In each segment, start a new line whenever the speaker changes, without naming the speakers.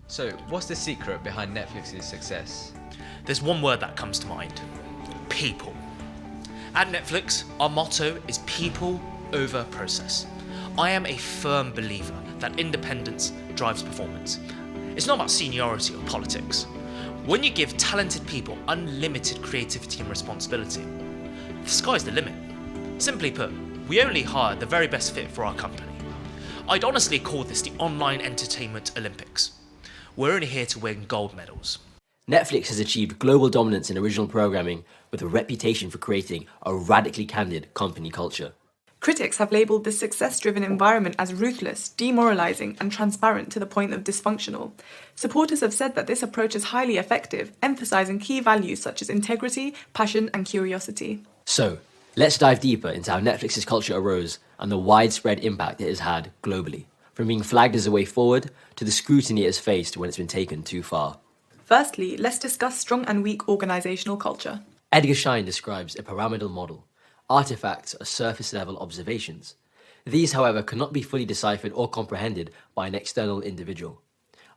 So, what's the secret behind Netflix's success?
There's one word that comes to mind: people. At Netflix, our motto is people over process. I am a firm believer that independence drives performance. It's not about seniority or politics. When you give talented people unlimited creativity and responsibility, the sky's the limit. Simply put, we only hire the very best fit for our company. I'd honestly call this the online entertainment Olympics. We're only here to win gold medals.
Netflix has achieved global dominance in original programming with a reputation for creating a radically candid company culture.
Critics have labelled this success-driven environment as ruthless, demoralising and transparent to the point of dysfunctional. Supporters have said that this approach is highly effective, emphasising key values such as integrity, passion and curiosity.
So, let's dive deeper into how Netflix's culture arose and the widespread impact it has had globally, from being flagged as a way forward to the scrutiny it has faced when it's been taken too far.
Firstly, let's discuss strong and weak organisational culture.
Edgar Schein describes a pyramidal model. Artifacts are surface-level observations. These, however, cannot be fully deciphered or comprehended by an external individual.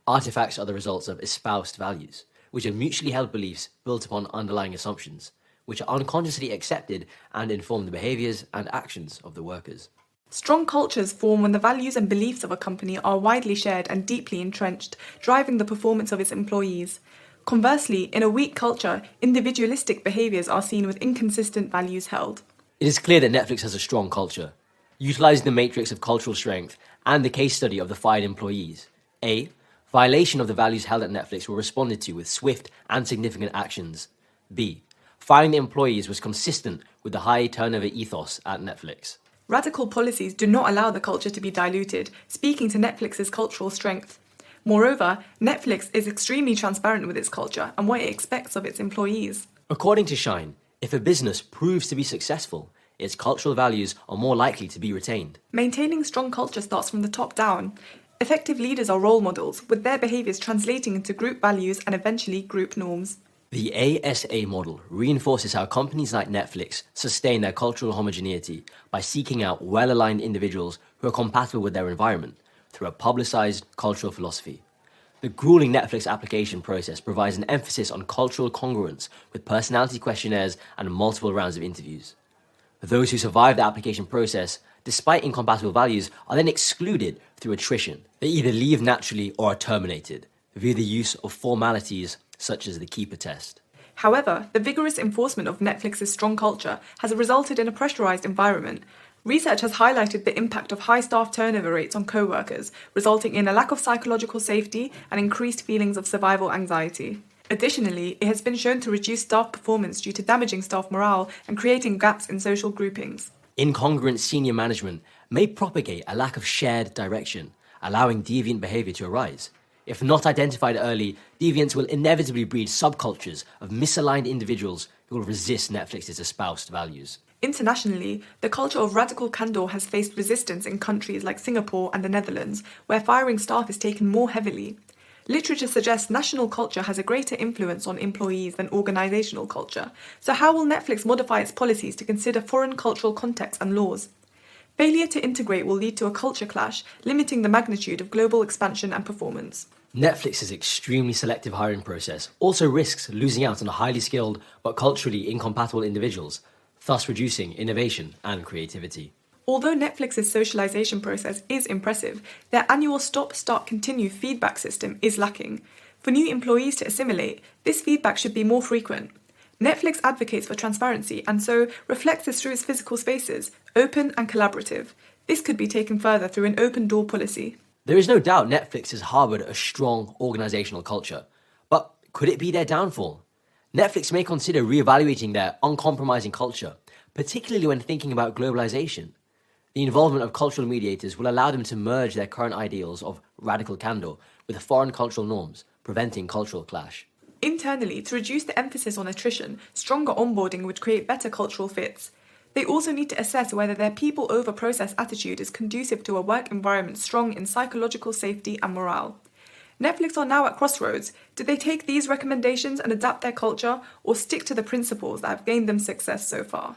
Artifacts are the results of espoused values, which are mutually held beliefs built upon underlying assumptions, which are unconsciously accepted and inform the behaviours and actions of the workers.
Strong cultures form when the values and beliefs of a company are widely shared and deeply entrenched, driving the performance of its employees. Conversely, in a weak culture, individualistic behaviours are seen with inconsistent values held.
It is clear that Netflix has a strong culture, utilising the matrix of cultural strength and the case study of the fired employees. A. Violation of the values held at Netflix were responded to with swift and significant actions. B. Firing the employees was consistent with the high turnover ethos at Netflix.
Radical policies do not allow the culture to be diluted, speaking to Netflix's cultural strength. Moreover, Netflix is extremely transparent with its culture and what it expects of its employees.
According to Schein, if a business proves to be successful, its cultural values are more likely to be retained.
Maintaining strong culture starts from the top down. Effective leaders are role models, with their behaviours translating into group values and eventually group norms.
The ASA model reinforces how companies like Netflix sustain their cultural homogeneity by seeking out well-aligned individuals who are compatible with their environment through a publicised cultural philosophy. The grueling Netflix application process provides an emphasis on cultural congruence with personality questionnaires and multiple rounds of interviews. Those who survive the application process, despite incompatible values, are then excluded through attrition. They either leave naturally or are terminated via the use of formalities such as the keeper test.
However, the vigorous enforcement of Netflix's strong culture has resulted in a pressurised environment. Research has highlighted the impact of high staff turnover rates on co-workers, resulting in a lack of psychological safety and increased feelings of survival anxiety. Additionally, it has been shown to reduce staff performance due to damaging staff morale and creating gaps in social groupings.
Incongruent senior management may propagate a lack of shared direction, allowing deviant behaviour to arise. If not identified early, deviants will inevitably breed subcultures of misaligned individuals who will resist Netflix's espoused values.
Internationally, the culture of radical candour has faced resistance in countries like Singapore and the Netherlands, where firing staff is taken more heavily. Literature suggests national culture has a greater influence on employees than organisational culture. So how will Netflix modify its policies to consider foreign cultural contexts and laws? Failure to integrate will lead to a culture clash, limiting the magnitude of global expansion and performance.
Netflix's extremely selective hiring process also risks losing out on highly skilled but culturally incompatible individuals, thus reducing innovation and creativity.
Although Netflix's socialization process is impressive, their annual stop-start-continue feedback system is lacking. For new employees to assimilate, this feedback should be more frequent. Netflix advocates for transparency and so reflects this through its physical spaces, open and collaborative. This could be taken further through an open door policy.
There is no doubt Netflix has harboured a strong organisational culture, but could it be their downfall? Netflix may consider re-evaluating their uncompromising culture, particularly when thinking about globalisation. The involvement of cultural mediators will allow them to merge their current ideals of radical candour with foreign cultural norms, preventing cultural clash.
Internally, to reduce the emphasis on attrition, stronger onboarding would create better cultural fits. They also need to assess whether their people-over-process attitude is conducive to a work environment strong in psychological safety and morale. Netflix are now at crossroads. Do they take these recommendations and adapt their culture, or stick to the principles that have gained them success so far?